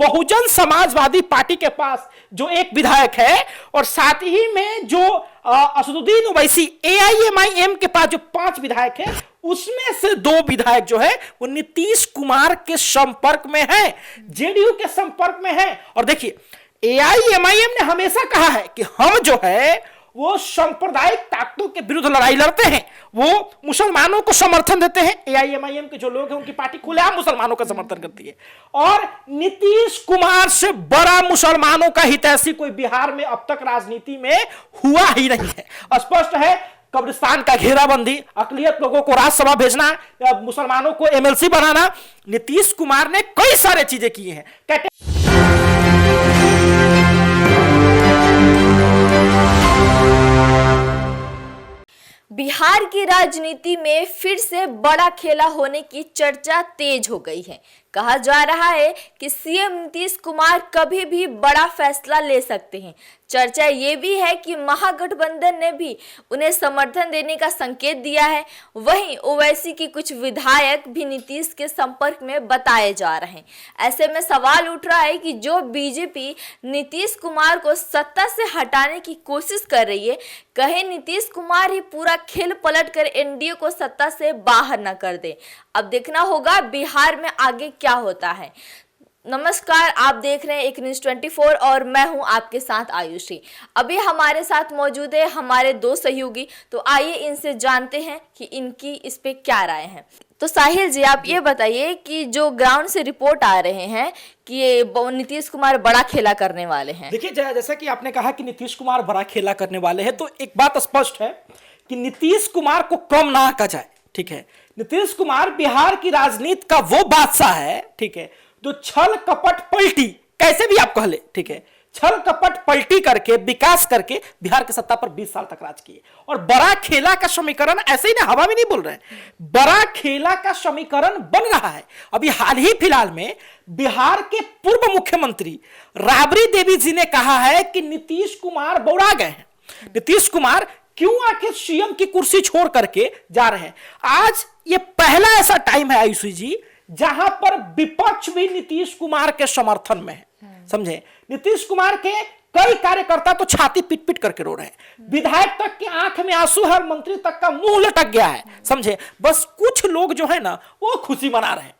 Bahujan Samajwadi party के पास जो एक विधायक है और साथ ही में जो असदुद्दीन ओवैसी एआईएमआईएम के पास जो 5 विधायक है, उसमें से 2 विधायक जो है वो नीतीश कुमार के संपर्क में है, जेडीयू के संपर्क में है। और देखिए, एआईएमआईएम ने हमेशा कहा है कि हम जो है वो सांप्रदायिक ताकतों के विरुद्ध लड़ाई लड़ते हैं, वो मुसलमानों को समर्थन देते हैं। एआईएमआईएम के जो लोग हैं उनकी पार्टी खुलेआम मुसलमानों का समर्थन करती है और नीतीश कुमार से बड़ा मुसलमानों का हितैषी कोई बिहार में अब तक राजनीति में हुआ ही नहीं है। स्पष्ट है, कब्रिस्तान का घेराबंदी, अकलियत लोगों को राज्यसभा भेजना, मुसलमानों को एमएलसी बनाना, नीतीश कुमार ने कई सारे चीजें की हैं। बिहार की राजनीति में फिर से बड़ा खेला होने की चर्चा तेज हो गई है। कहा जा रहा है कि सीएम नीतीश कुमार कभी भी बड़ा फैसला ले सकते हैं। चर्चा ये भी है कि महागठबंधन ने भी उन्हें समर्थन देने का संकेत दिया है। वहीं ओवैसी की कुछ विधायक भी नीतीश के संपर्क में बताए जा रहे हैं। ऐसे में सवाल उठ रहा है कि जो बीजेपी नीतीश कुमार को सत्ता से हटाने की कोशिश कर रही है, कहीं नीतीश कुमार ही पूरा खेल पलट कर एनडीए को सत्ता से बाहर न कर दे। अब देखना होगा बिहार में आगे क्या होता है। नमस्कार, आप देख रहे हैं एक न्यूज़ 24 और मैं हूं आपके साथ आयुषी। अभी हमारे साथ मौजूद है हमारे 2 सहयोगी, तो आइए इनसे जानते हैं कि इनकी इस पे क्या राय है। तो साहिल जी, आप ये बताइए कि जो ग्राउंड से रिपोर्ट आ रहे हैं कि ये नीतीश कुमार बड़ा खेला करने वाले हैं। देखिए, जैसा कि आपने कहा कि नीतीश कुमार बड़ा खेला करने वाले हैं, तो एक बात स्पष्ट है कि नीतीश कुमार को कम ना आंका जाए। ठीक है, नीतीश कुमार बिहार की राजनीति का वो बादशाह है, ठीक है, जो छल कपट पलटी, कैसे भी आप कह ले, ठीक है, छल कपट पलटी करके विकास करके बिहार की सत्ता पर 20 साल तक राज किए। और बड़ा खेला का समीकरण ऐसे ही ना हवा में नहीं बोल रहे हैं, बड़ा खेला का समीकरण बन रहा है। अभी हाल ही फिलहाल में बिहार के पूर्व मुख्यमंत्री राबड़ी देवी जी ने कहा है कि नीतीश कुमार बौरा गए हैं। नीतीश कुमार क्यों आखिर सीएम की कुर्सी छोड़ करके जा रहे हैं? आज ये पहला ऐसा टाइम है आयुषी जी जहां पर विपक्ष भी नीतीश कुमार के समर्थन में है। समझे, नीतीश कुमार के कई कार्यकर्ता तो छाती पीट पीट करके रो रहे हैं, विधायक तक की आंख में आंसू है, मंत्री तक का मुंह लटक गया है। समझे, बस कुछ लोग जो है ना वो खुशी मना रहे हैं,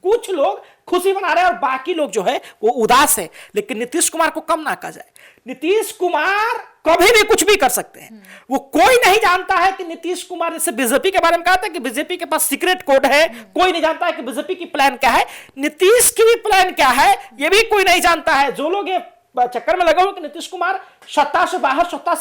कुछ लोग खुशी मना रहे हैं और बाकी लोग जो है वो उदास है। लेकिन नीतीश कुमार को कम ना कहा जाए, नीतीश कुमार कभी भी कुछ भी कर सकते हैं। वो कोई नहीं जानता है कि नीतीश कुमार, जैसे बीजेपी के बारे में कहा था कि बीजेपी के पास सीक्रेट कोड है, कोई नहीं जानता है कि बीजेपी की प्लान क्या है, नीतीश की भी प्लान क्या है ये भी कोई नहीं जानता है। जो लोग ये चक्कर में लगे हुए कि नीतीश कुमार सत्ता से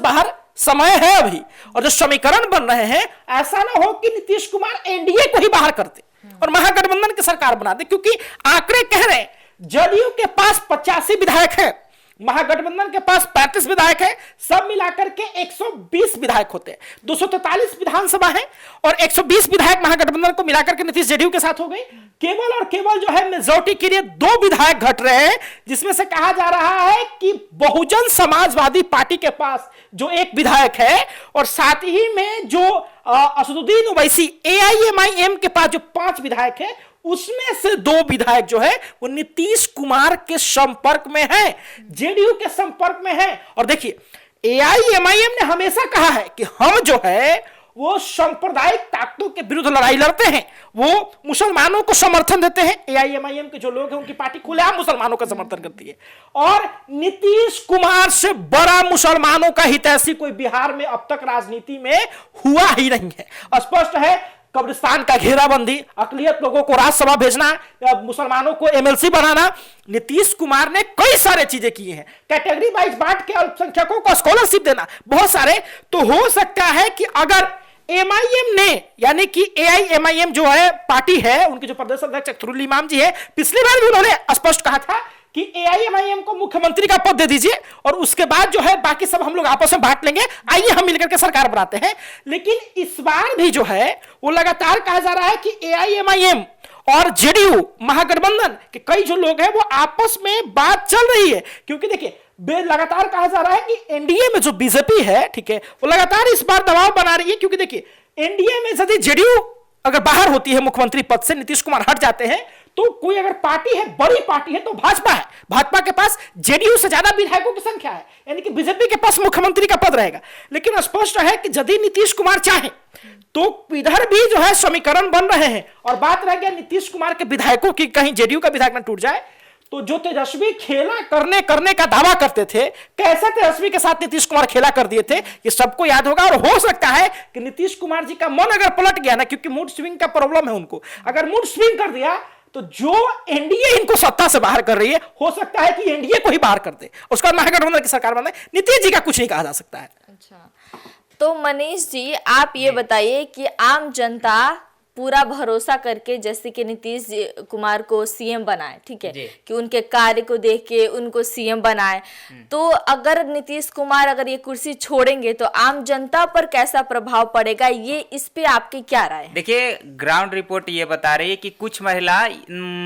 बाहर समय है अभी, और जो समीकरण बन रहे हैं, ऐसा ना हो कि नीतीश कुमार एनडीए को ही बाहर करते और महागठबंधन की सरकार बना दे, क्योंकि आंकड़े कह रहे हैं जदयू के पास 85 विधायक है, महागठबंधन के पास 35 विधायक है, सब मिलाकर के 120 विधायक होते हैं। 243 विधानसभा है और 120 विधायक महागठबंधन को मिलाकर के नीतीश जेडीयू के साथ हो गई। केवल और केवल जो है मेजॉरिटी के लिए 2 विधायक घट रहे हैं, जिसमें से कहा जा रहा है कि बहुजन समाजवादी पार्टी के पास जो एक विधायक है और साथ ही में जो असदुद्दीन ओवैसी एआईएमआईएम के पास जो 5 विधायक है, उसमें से 2 विधायक जो है वो नीतीश कुमार के संपर्क में है, जेडीयू के संपर्क में है। और देखिए, एआईएमआईएम ने हमेशा कहा है कि हम जो है वो सांप्रदायिक ताकतों के विरुद्ध लड़ाई लड़ते हैं, वो मुसलमानों को समर्थन देते हैं। एआईएमआईएम के जो लोग हैं उनकी पार्टी खुलेआम मुसलमानों का समर्थन करती है और नीतीश कुमार से बड़ा मुसलमानों का हितैषी कोई बिहार में अब तक राजनीति में हुआ ही नहीं है। स्पष्ट है, कब्रिस्तान का घेराबंदी, अकलियत लोगों को राज्यसभा भेजना, मुसलमानों को एमएलसी बनाना, नीतीश कुमार ने कई सारे चीजें की हैं। कैटेगरी वाइज बांट के अल्पसंख्यकों को स्कॉलरशिप देना, बहुत सारे। तो हो सकता है कि अगर एमआईएम ने, यानी कि एआईएमआईएम जो है पार्टी है, उनके जो प्रदेश अध्यक्ष अख्तरुल इमाम जी है, पिछली बार भी उन्होंने स्पष्ट कहा था कि एआईएमआईएम को मुख्यमंत्री का पद दे दीजिए और उसके बाद जो है बाकी सब हम लोग आपस में बांट लेंगे, आइए हम मिलकर के सरकार बनाते हैं। लेकिन इस बार भी जो है वो लगातार कहा जा रहा है कि एआईएमआईएम और जेडीयू महागठबंधन के कई जो लोग हैं वो आपस में बात चल रही है, क्योंकि देखिए लगातार कहा जा रहा है कि एनडीए में जो बीजेपी है, ठीक है, वो लगातार इस बार दबाव बना रही है, क्योंकि देखिए एनडीए में यदि जेडीयू अगर बाहर होती है मुख्यमंत्री पद से, नीतीश कुमार हट जाते हैं, तो कोई अगर पार्टी है, बड़ी पार्टी है, तो भाजपा है। भाजपा के पास जेडीयू से ज्यादा विधायकों की संख्या है, यानी कि बीजेपी के पास मुख्यमंत्री का पद रहेगा। लेकिन स्पष्ट है कि यदि नीतीश कुमार चाहे तो इधर भी जो है समीकरण बन रहे हैं। और बात रह गया नीतीश कुमार के विधायकों की, कहीं जेडीयू का विधायक न टूट जाए, तो जो तेजस्वी खेला करने का दावा करते थे, कैसे तेजस्वी के साथ नीतीश कुमार खेला कर दिए थे, ये सबको याद होगा। और हो सकता है कि नीतीश कुमार जी का मन अगर पलट गया ना, क्योंकि मूड स्विंग का प्रॉब्लम है उनको, अगर मूड स्विंग कर दिया तो जो एनडीए इनको सत्ता से बाहर कर रही है, हो सकता है कि एनडीए को ही बाहर कर दे, उसका महागठबंधन की सरकार बने। नीतीश जी का कुछ नहीं कहा जा सकता है। अच्छा, तो मनीष जी आप ये बताइए कि आम जनता पूरा भरोसा करके जैसे कि नीतीश कुमार को सीएम बनाए, ठीक है, कि उनके कार्य को देख के उनको सीएम बनाए, तो अगर नीतीश कुमार अगर ये कुर्सी छोड़ेंगे तो आम जनता पर कैसा प्रभाव पड़ेगा, ये इस पे आपकी क्या राय है? देखिए, ग्राउंड रिपोर्ट ये बता रही है कि कुछ महिला,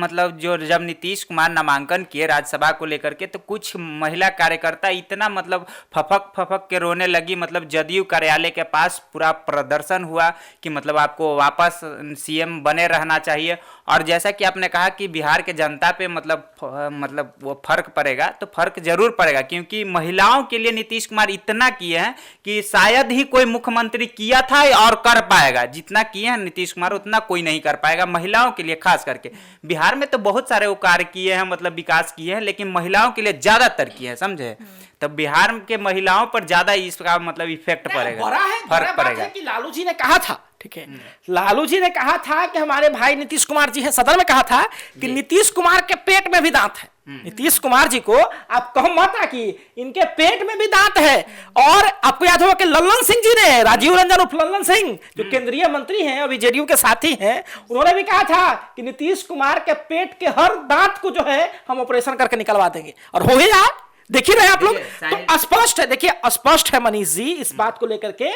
मतलब जो जब नीतीश कुमार नामांकन किए राज्यसभा को लेकर के, तो कुछ महिला कार्यकर्ता इतना मतलब फपक के रोने लगी। मतलब जदयू कार्यालय के पास पूरा प्रदर्शन हुआ कि मतलब आपको वापस सीएम बने रहना चाहिए। और जैसा कि आपने कहा कि बिहार के जनता पे मतलब वो फर्क पड़ेगा, तो फर्क जरूर पड़ेगा, क्योंकि महिलाओं के लिए नीतीश कुमार इतना किए हैं कि शायद ही कोई मुख्यमंत्री किया था और कर पाएगा। जितना किए हैं नीतीश कुमार उतना कोई नहीं कर पाएगा महिलाओं के लिए। खास करके बिहार में तो बहुत सारे वो कार्य किए हैं, मतलब विकास किए हैं, लेकिन महिलाओं के लिए ज्यादातर किए हैं, समझे। तब बिहार के महिलाओं पर ज्यादा इसका मतलब इफेक्ट पड़ेगा, फर्क पड़ेगा। कि लालू जी ने कहा था, ठीक है, लालू जी ने कहा था कि हमारे भाई नीतीश कुमार जी हैं, सदन में कहा था कि नीतीश कुमार के पेट में भी दांत है। नीतीश कुमार जी को आप कहो मत कि इनके पेट में भी दांत है। और आपको याद होगा कि लल्लन सिंह जी ने, राजीव रंजन उर्फ लल्लन सिंह, जो केंद्रीय मंत्री हैं, अभी जेडीयू के साथी हैं, उन्होंने भी कहा था कि नीतीश कुमार के पेट के हर दांत को जो है हम ऑपरेशन करके निकलवा देंगे। और हो ही रहा, देख ही रहे आप लोग। तो स्पष्ट है, देखिए स्पष्ट है मनीष जी इस बात को लेकर के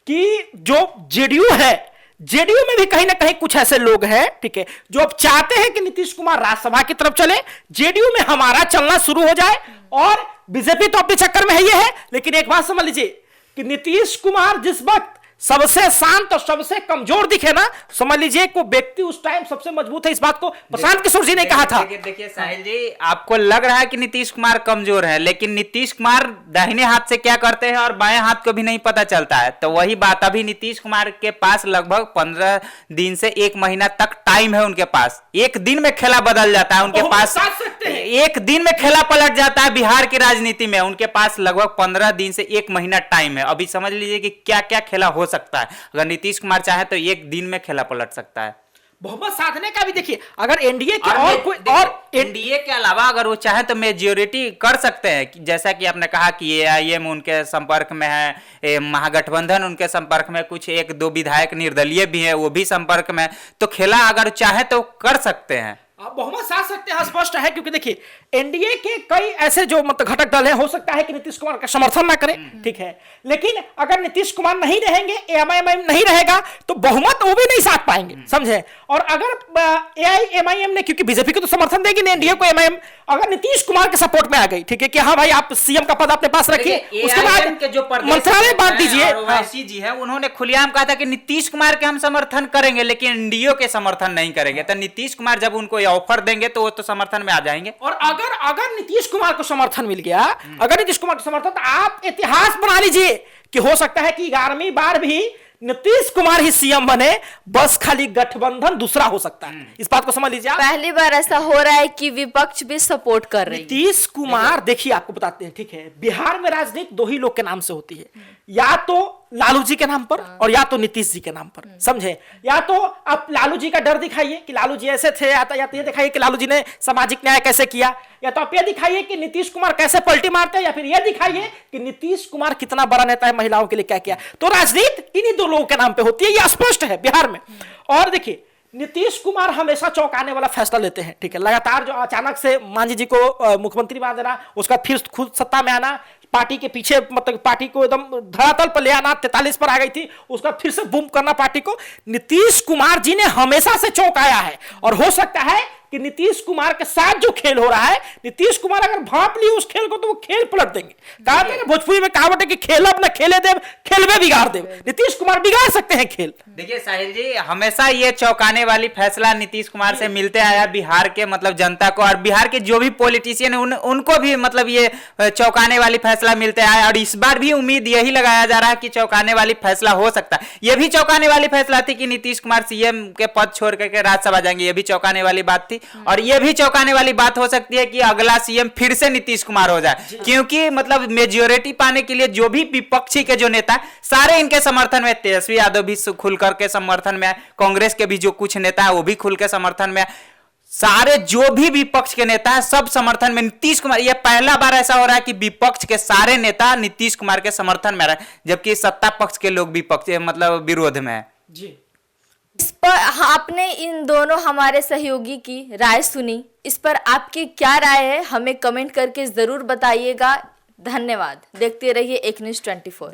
कि जो जेडीयू है, जेडीयू में भी कहीं ना कहीं कुछ ऐसे लोग हैं, ठीक है, जो अब चाहते हैं कि नीतीश कुमार राज्यसभा की तरफ चले, जेडीयू में हमारा चलना शुरू हो जाए। और बीजेपी तो अपने चक्कर में है, ये है। लेकिन एक बात समझ लीजिए कि नीतीश कुमार जिस वक्त सबसे शांत और सबसे कमजोर दिखे ना, समझ लीजिए को व्यक्ति उस टाइम सबसे मजबूत है। इस बात को प्रशांत किशोर जी ने कहा था। देखिए साहिल जी, आपको लग रहा है कि नीतीश कुमार कमजोर है, लेकिन नीतीश कुमार दाहिने हाथ से क्या करते हैं और बाएं हाथ को भी नहीं पता चलता है। तो वही बात, अभी नीतीश कुमार के पास लगभग 15 दिन से 1 महीना तक टाइम है उनके पास। एक दिन में खेला बदल जाता है उनके पास, एक दिन में खेला पलट जाता है बिहार की राजनीति में। उनके पास लगभग 15 दिन से 1 महीना टाइम है। अभी समझ लीजिए कि क्या क्या खेला हो सकता है। अगर नीतीश कुमार चाहे तो एक दिन में खेला पलट सकता है। बहुमत साधने का भी देखिए, अगर एनडीए के और कोई और एनडीए के अलावा अगर वो चाहे तो मेजोरिटी कर सकते हैं। जैसा कि आपने कहा कि एआईएम उनके संपर्क में है, महागठबंधन उनके संपर्क में, कुछ 1-2 विधायक निर्दलीय भी है, वो भी संपर्क में। तो खेला अगर चाहे तो कर सकते हैं, आप बहुमत साध सकते हैं, स्पष्ट है। क्योंकि देखिए एनडीए के कई ऐसे जो मतलब घटक दल हैं, हो सकता है कि नीतीश कुमार का समर्थन ना करें, ठीक है, लेकिन अगर नीतीश कुमार नहीं रहेंगे, एएमआईएम नहीं रहेगा, तो बहुमत वो भी नहीं साध पाएंगे, समझे। और अगर एआईएमआईएम ने, क्योंकि बीजेपी को तो समर्थन देगी नहीं एनडीए को, एमआईएम अगर नीतीश कुमार के सपोर्ट में आ गई, ठीक है, कि हाँ भाई आप सीएम का पद अपने पास रखिए, उसके बाद मंत्रालय बांट दीजिए। ओवैसी जी है, उन्होंने खुलेआम कहा था कि नीतीश कुमार के हम समर्थन करेंगे, लेकिन एनडीए के समर्थन नहीं करेंगे। तो नीतीश कुमार जब उनको ऑफर देंगे तो वो तो समर्थन में आ जाएंगे। और अगर नीतीश कुमार को समर्थन मिल गया, अगर नीतीश कुमार को समर्थन, तो आप इतिहास बना लीजिए कि हो सकता है कि 11वीं बार भी नीतीश कुमार ही सीएम बने, बस खाली गठबंधन दूसरा हो सकता है। इस बात को समझ लीजिए। पहली बार ऐसा हो रहा है कि विपक्ष भी सपोर्ट कर रही है। नीतीश कुमार, देखिए आपको बताते हैं, ठीक है, बिहार में राजनीति 2 ही लोग के नाम से होती है, या तो लालू जी के नाम पर और या तो नीतीश जी के नाम पर, समझे। या तो आप लालू जी का डर दिखाइए कि लालू जी ऐसे थे, या तो ये दिखाइए कि लालू जी ने सामाजिक न्याय कैसे किया, या तो आप ये दिखाइए कि नीतीश कुमार कैसे पलटी मारते हैं, या फिर ये दिखाइए कि नीतीश कुमार कितना बड़ा नेता है, महिलाओं के लिए क्या किया। तो राजनीति इन्हीं 2 लोगों के नाम पे होती है, ये स्पष्ट है बिहार में। और देखिए नीतीश कुमार हमेशा चौंकाने वाला फैसला लेते हैं, ठीक है, लगातार जो अचानक से मांझी जी को मुख्यमंत्री बना देना, उसका फिर खुद सत्ता में आना, पार्टी के पीछे मतलब पार्टी को एकदम धरातल पर ले आना, 43 पर आ गई थी, उसका फिर से बूम करना पार्टी को, नीतीश कुमार जी ने हमेशा से चौंकाया है। और हो सकता है कि नीतीश कुमार के साथ जो खेल हो रहा है, नीतीश कुमार अगर भांप लिए उस खेल को तो वो खेल पलट देंगे। कहा था ना भोजपुरी में कहावत है कि खेलब न खेले देव, खेलवे बिगाड़ देव। नीतीश कुमार बिगाड़ सकते हैं खेल। देखिए साहिल जी, हमेशा ये चौंकाने वाली फैसला नीतीश कुमार से मिलते आया बिहार के मतलब जनता को, और बिहार के जो भी पॉलिटिशियन है उनको भी मतलब ये चौंकाने वाली फैसला मिलते आया। और इस बार भी उम्मीद यही लगाया जा रहा है कि चौंकाने वाली फैसला हो सकता है। ये भी चौंकाने वाली फैसला थी कि नीतीश कुमार सीएम के पद छोड़ करके राज्यसभा जाएंगे, ये भी चौंकाने वाली बात थी। और ये भी चौंकाने वाली बात हो सकती है कि अगला सीएम फिर से नीतीश कुमार हो जाए, क्योंकि मतलब मेजोरिटी पाने के लिए जो भी विपक्षी के जो नेता सारे इनके समर्थन में, तेजस्वी यादव भी खुल करके समर्थन में है, कांग्रेस के भी जो कुछ नेता है वो भी खुल के समर्थन में है, सारे जो भी विपक्ष के नेता है सब समर्थन में नीतीश कुमार। ये पहला बार ऐसा हो रहा है कि विपक्ष के सारे नेता नीतीश कुमार के समर्थन में रहे, जबकि सत्ता पक्ष के लोग विपक्ष मतलब विरोध में है। जी, इस पर आपने इन दोनों हमारे सहयोगी की राय सुनी, इस पर आपकी क्या राय है हमें कमेंट करके जरूर बताइएगा। धन्यवाद। देखते रहिए एक न्यूज़ 24।